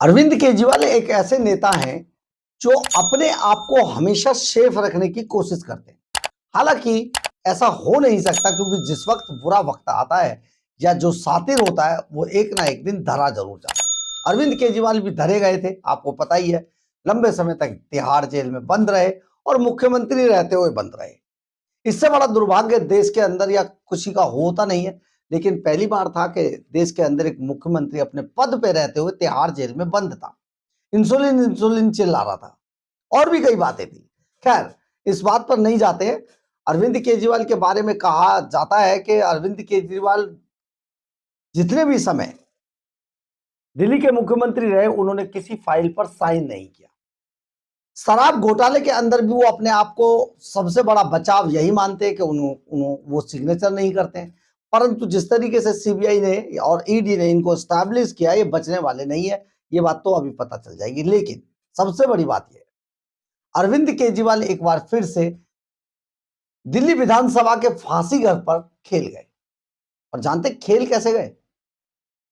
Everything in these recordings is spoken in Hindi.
अरविंद केजरीवाल एक ऐसे नेता हैं जो अपने आप को हमेशा सेफ रखने की कोशिश करते हैं। हालांकि ऐसा हो नहीं सकता क्योंकि जिस वक्त बुरा वक्त आता है या जो सातिर होता है वो एक ना एक दिन धरा जरूर जाता है। अरविंद केजरीवाल भी धरे गए थे, आपको पता ही है। लंबे समय तक तिहाड़ जेल में बंद रहे और मुख्यमंत्री रहते हुए बंद रहे। इससे बड़ा दुर्भाग्य देश के अंदर या किसी का होता नहीं है, लेकिन पहली बार था कि देश के अंदर एक मुख्यमंत्री अपने पद पे रहते हुए तिहाड़ जेल में बंद था। इंसुलिन इंसुलिन चिल्ला रहा था और भी कई बातें थी। खैर, इस बात पर नहीं जाते हैं। अरविंद केजरीवाल के बारे में कहा जाता है कि अरविंद केजरीवाल जितने भी समय दिल्ली के मुख्यमंत्री रहे उन्होंने किसी फाइल पर साइन नहीं किया। शराब घोटाले के अंदर भी वो अपने आप को सबसे बड़ा बचाव यही मानते हैं कि वो सिग्नेचर नहीं करते हैं। परंतु जिस तरीके से सीबीआई ने और ईडी ने इनको स्टैब्लिश किया, ये बचने वाले नहीं है। ये बात तो अभी पता चल जाएगी। लेकिन सबसे बड़ी बात यह है, अरविंद केजरीवाल एक बार फिर से दिल्ली विधानसभा के फांसी घर पर खेल गए। और जानते खेल कैसे गए?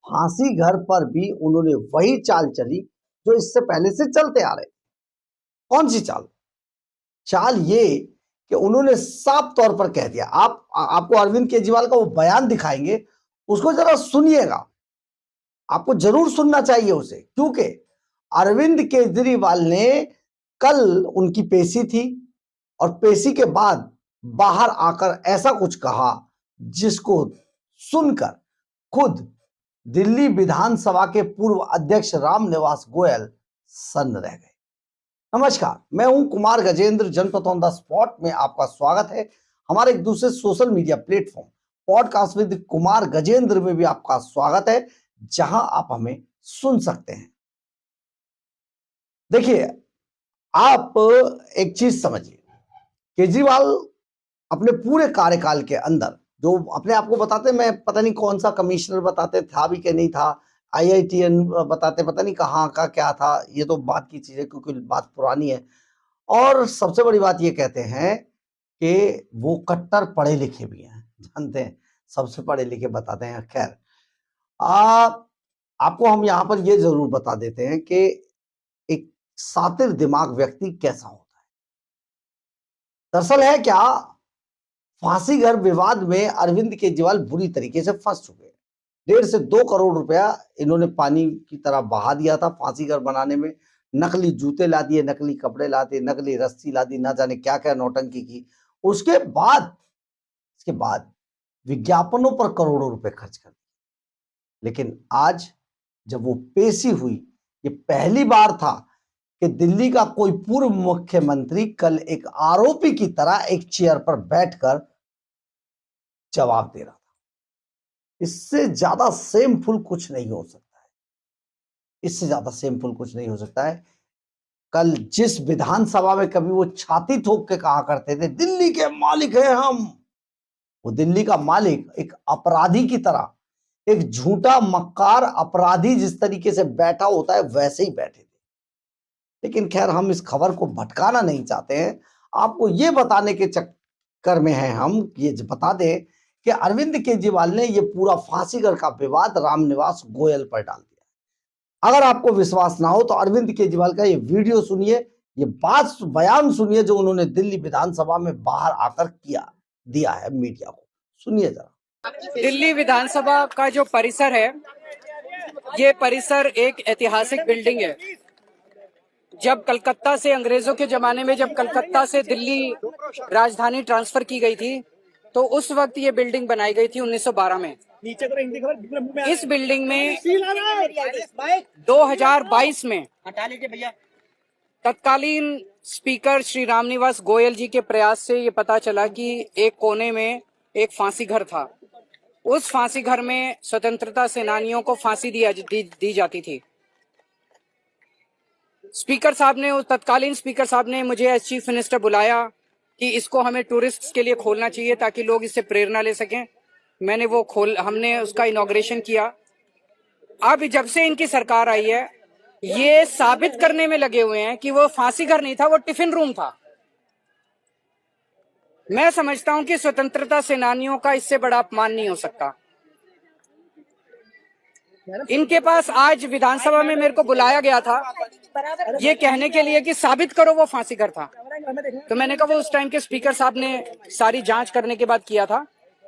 फांसी घर पर भी उन्होंने वही चाल चली जो इससे पहले से चलते आ रहे। कौन सी चाल? चाल ये कि उन्होंने साफ तौर पर कह दिया। आपको अरविंद केजरीवाल का वो बयान दिखाएंगे, उसको जरा सुनिएगा। आपको जरूर सुनना चाहिए उसे, क्योंकि अरविंद केजरीवाल ने कल उनकी पेशी थी और पेशी के बाद बाहर आकर ऐसा कुछ कहा जिसको सुनकर खुद दिल्ली विधानसभा के पूर्व अध्यक्ष रामनिवास गोयल सन्न रह गए। नमस्कार, मैं हूं कुमार गजेंद्र। जनपद ऑन द स्पॉट में आपका स्वागत है। हमारे एक दूसरे social media platform podcast with Kumar Gajendra में भी आपका स्वागत है, जहां आप हमें सुन सकते हैं। देखिए, आप एक चीज समझिए, केजरीवाल अपने पूरे कार्यकाल के अंदर जो अपने आप को बताते, मैं पता नहीं कौन सा कमिश्नर बताते, था भी कि नहीं था, IITN बताते, पता नहीं कहाँ का क्या था, ये तो बात की चीज है क्योंकि बात पुरानी है। और सबसे बड़ी बात ये कहते हैं कि वो कट्टर पढ़े लिखे भी हैं, जानते हैं, सबसे पढ़े लिखे बताते हैं। खैर, आपको हम यहाँ पर ये जरूर बता देते हैं कि एक सातिर दिमाग व्यक्ति कैसा होता है। दरअसल है क्या, फांसी घर विवाद में अरविंद केजरीवाल बुरी तरीके से फंस चुके हैं। 1.5 से 2 करोड़ रुपया इन्होंने पानी की तरह बहा दिया था फांसी घर बनाने में। नकली जूते ला दिए, नकली कपड़े ला दिए, नकली रस्सी ला दी, ना जाने क्या क्या नौटंकी की। उसके बाद विज्ञापनों पर करोड़ों रुपए खर्च कर दिए। लेकिन आज जब वो पेशी हुई, ये पहली बार था कि दिल्ली का कोई पूर्व मुख्यमंत्री कल एक आरोपी की तरह एक चेयर पर बैठकर जवाब दे रहा था। इससे ज्यादा सेमफुल कुछ नहीं हो सकता है। इससे ज्यादा सेमफुल कुछ नहीं हो सकता है। कल जिस विधानसभा में कभी वो छाती ठोक के कहा करते थे दिल्ली के मालिक हैं हम, वो दिल्ली का मालिक एक अपराधी की तरह, एक झूठा मक्कार अपराधी जिस तरीके से बैठा होता है वैसे ही बैठे थे। लेकिन खैर, हम इस खबर को भटकाना नहीं चाहते हैं। आपको ये बताने के चक्कर में है हम ये बता दें कि अरविंद केजरीवाल ने ये पूरा फांसीगर का विवाद रामनिवास गोयल पर डाल दिया। अगर आपको विश्वास ना हो तो अरविंद केजरीवाल का ये वीडियो सुनिए, ये बयान सुनिए जो उन्होंने दिल्ली विधानसभा में बाहर आकर दिया है मीडिया को। सुनिए जरा। दिल्ली विधानसभा का जो परिसर है, ये परिसर एक ऐतिहासिक बिल्डिंग है। जब कलकत्ता से, अंग्रेजों के जमाने में जब कलकत्ता से दिल्ली राजधानी ट्रांसफर की गई थी, तो उस वक्त ये बिल्डिंग बनाई गई थी 1912 में। इस बिल्डिंग में 2022 में तत्कालीन स्पीकर श्री रामनिवास गोयल जी के प्रयास से ये पता चला कि एक कोने में एक फांसी घर था। उस फांसी घर में स्वतंत्रता सेनानियों को फांसी दी जाती थी। स्पीकर साहब ने, उस तत्कालीन स्पीकर साहब ने मुझे एज चीफ मिनिस्टर बुलाया कि इसको हमें टूरिस्ट्स के लिए खोलना चाहिए ताकि लोग इससे प्रेरणा ले सकें। हमने उसका इनॉग्रेशन किया। अब जब से इनकी सरकार आई है, ये साबित करने में लगे हुए हैं कि वो फांसी घर नहीं था, वो टिफिन रूम था। मैं समझता हूं कि स्वतंत्रता सेनानियों का इससे बड़ा अपमान नहीं हो सकता। इनके पास आज विधानसभा में मेरे को बुलाया गया था ये कहने के लिए कि साबित करो वो फांसीगर था। तो मैंने कहा वो उस टाइम के स्पीकर साहब ने सारी जांच करने के बाद किया था,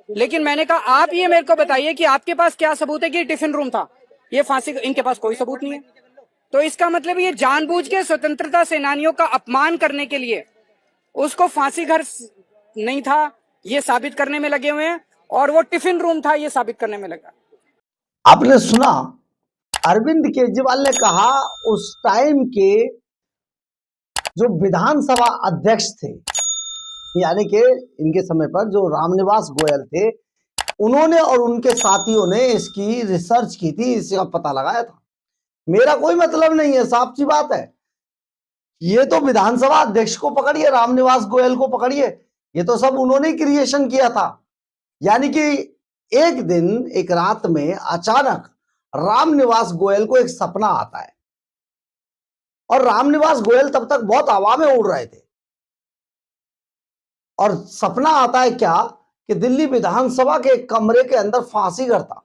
लेकिन मैंने कहा आप ये मेरे को बताइए कि आपके पास क्या सबूत है कि टिफिन रूम था, ये फांसी, इनके पास कोई सबूत नहीं है। तो इसका मतलब ये जानबूझ के स्वतंत्रता सेनानियों का अपमान करने के लिए उसको फांसी घर नहीं था ये साबित करने में लगे हुए हैं, और वो टिफिन रूम था ये साबित करने में लगा। आपने सुना अरविंद केजरीवाल ने कहा उस टाइम के जो विधानसभा अध्यक्ष थे, यानी कि इनके समय पर जो रामनिवास गोयल थे, उन्होंने और उनके साथियों ने इसकी रिसर्च की थी, इसका पता लगाया था। मेरा कोई मतलब नहीं है, साफ सी बात है। ये तो विधानसभा अध्यक्ष को पकड़िए, रामनिवास गोयल को पकड़िए, ये तो सब उन्होंने क्रिएशन किया था। यानी कि एक दिन एक रात में अचानक रामनिवास गोयल को एक सपना आता है, और रामनिवास गोयल तब तक बहुत हवा में उड़ रहे थे, और सपना आता है क्या कि दिल्ली विधानसभा के कमरे के अंदर फांसी करता।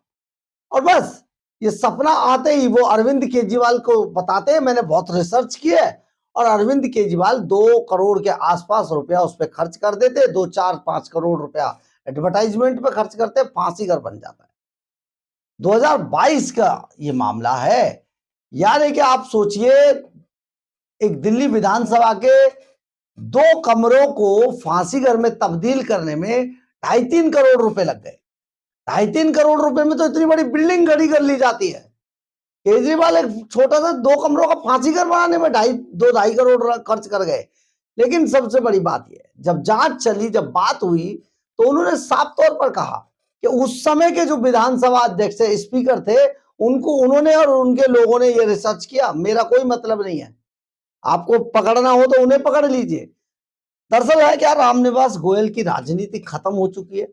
और बस ये सपना आते ही वो अरविंद केजरीवाल को बताते हैं मैंने बहुत रिसर्च की है, और अरविंद केजरीवाल 2 करोड़ के आसपास रुपया उस पर खर्च कर देते, 2, 4, 5 करोड़ रुपया एडवर्टाइजमेंट पे खर्च करते, फांसीगर बन जाता है। 2022 का ये मामला है। यानी कि आप सोचिए एक दिल्ली विधानसभा के 2 कमरों को फांसीगर में तब्दील करने में 2.5-3 करोड़ रुपए लग गए। 2.5-3 करोड़ रुपए में तो इतनी बड़ी बिल्डिंग खड़ी कर ली जाती है। केजरीवाल एक छोटा सा 2 कमरों का फांसीगर बनाने में 2-2.5 करोड़ खर्च कर गए। लेकिन सबसे बड़ी बात यह, जब जांच चली, जब बात हुई, तो उन्होंने साफ तौर पर कहा कि उस समय के जो विधानसभा अध्यक्ष थे, स्पीकर थे, उन्होंने और उनके लोगों ने यह रिसर्च किया। मेरा कोई मतलब नहीं है, आपको पकड़ना हो तो उन्हें पकड़ लीजिए। दरअसल है क्या, रामनिवास गोयल की राजनीति खत्म हो चुकी है।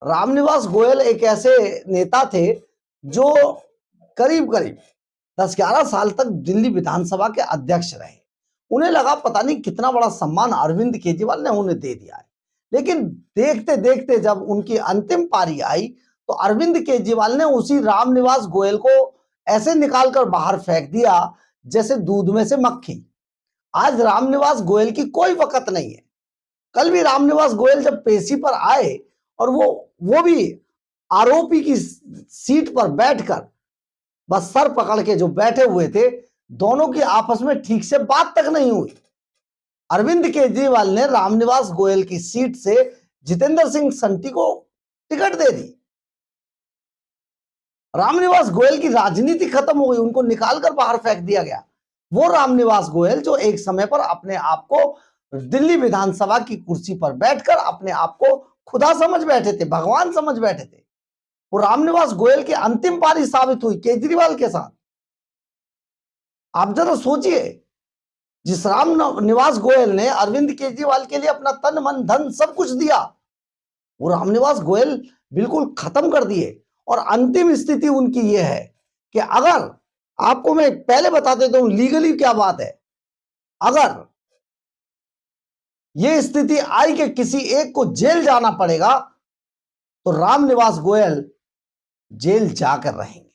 रामनिवास गोयल एक ऐसे नेता थे जो करीब करीब 10-11 साल तक दिल्ली विधानसभा के अध्यक्ष रहे। उन्हें लगा पता नहीं कितना बड़ा सम्मान अरविंद केजरीवाल ने उन्हें दे दिया है, लेकिन देखते देखते जब उनकी अंतिम पारी आई तो अरविंद केजरीवाल ने उसी रामनिवास गोयल को ऐसे निकालकर बाहर फेंक दिया जैसे दूध में से मक्खी। आज रामनिवास गोयल की कोई वक़्त नहीं है। कल भी रामनिवास गोयल जब पेशी पर आए और वो भी आरोपी की सीट पर बैठकर बस सर पकड़ के जो बैठे हुए थे, दोनों की आपस में ठीक से बात तक नहीं हुई। अरविंद केजरीवाल ने रामनिवास गोयल की सीट से जितेंद्र सिंह संटी को टिकट दे दी। रामनिवास गोयल की राजनीति खत्म हो गई, उनको निकालकर बाहर फेंक दिया गया। वो रामनिवास गोयल जो एक समय पर अपने आप को दिल्ली विधानसभा की कुर्सी पर बैठकर अपने आप को खुदा समझ बैठे थे, भगवान समझ बैठे थे, वो रामनिवास गोयल की अंतिम पारी साबित हुई केजरीवाल के साथ। आप जरा सोचिए, जिस रामनिवास गोयल ने अरविंद केजरीवाल के लिए अपना तन मन धन सब कुछ दिया, वो रामनिवास गोयल बिल्कुल खत्म कर दिए। और अंतिम स्थिति उनकी यह है कि अगर आपको मैं पहले बता देता हूं लीगली क्या बात है, अगर यह स्थिति आई कि किसी एक को जेल जाना पड़ेगा तो रामनिवास गोयल जेल जाकर रहेंगे।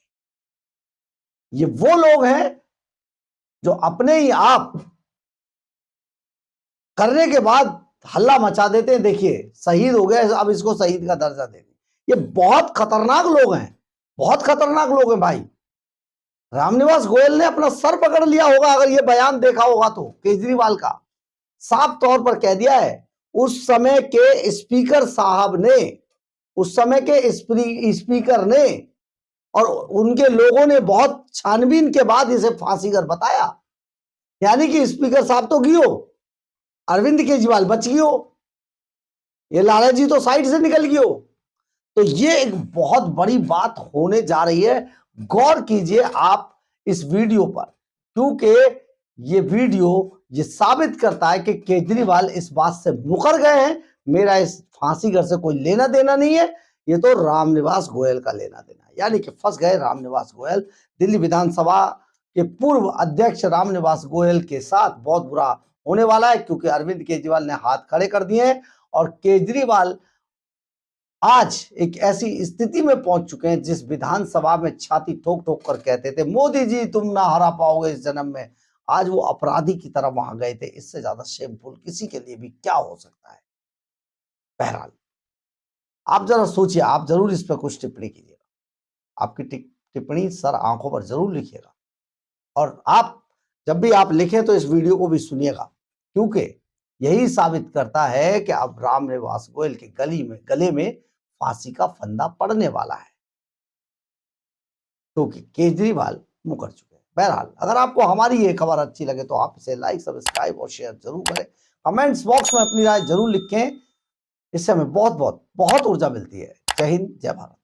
ये वो लोग हैं जो अपने ही आप करने के बाद हल्ला मचा देते हैं, देखिए शहीद हो गए अब इसको शहीद का दर्जा दे दें। ये बहुत खतरनाक लोग हैं, बहुत खतरनाक लोग हैं भाई। रामनिवास गोयल ने अपना सर पकड़ लिया होगा अगर ये बयान देखा होगा तो केजरीवाल का साफ तौर पर कह दिया है। उस समय के स्पीकर साहब ने, उस समय के स्पीकर ने और उनके लोगों ने बहुत छानबीन के बाद इसे फांसीगर बताया। यानी कि स्पीकर साहब तो गियो, अरविंद केजरीवाल बच गियो, ये लाला जी तो साइड से निकल गियो। तो ये एक बहुत बड़ी बात होने जा रही है। गौर कीजिए आप इस वीडियो पर, क्योंकि ये वीडियो ये साबित करता है कि केजरीवाल इस बात से मुकर गए हैं, मेरा इस फांसीगर से कोई लेना देना नहीं है, ये तो रामनिवास गोयल का लेना देना है। यानी कि फंस गए रामनिवास गोयल। दिल्ली विधानसभा के पूर्व अध्यक्ष रामनिवास गोयल के साथ बहुत बुरा होने वाला है, क्योंकि अरविंद केजरीवाल ने हाथ खड़े कर दिए हैं और केजरीवाल आज एक ऐसी स्थिति में पहुंच चुके हैं जिस विधानसभा में छाती ठोक ठोक कर कहते थे मोदी जी तुम ना हरा पाओगे इस जन्म में, आज वो अपराधी की तरह वहां गए थे। इससे ज्यादा शेमफुल किसी के लिए भी क्या हो सकता है। बहरहाल आप जरा सोचिए, आप जरूर इस पर कुछ टिप्पणी कीजिएगा। आपकी टिप्पणी सर आंखों पर जरूर लिखिएगा, और आप जब भी आप लिखें तो इस वीडियो को भी सुनिएगा, क्योंकि यही साबित करता है कि अब रामनिवास गोयल के गले में फांसी का फंदा पड़ने वाला है, क्योंकि केजरीवाल मुकर चुके हैं। बहरहाल अगर आपको हमारी ये खबर अच्छी लगे तो आप इसे लाइक, सब्सक्राइब और शेयर जरूर करें। कमेंट्स बॉक्स में अपनी राय जरूर लिखें, इससे हमें बहुत बहुत बहुत ऊर्जा मिलती है। जय हिंद, जय भारत।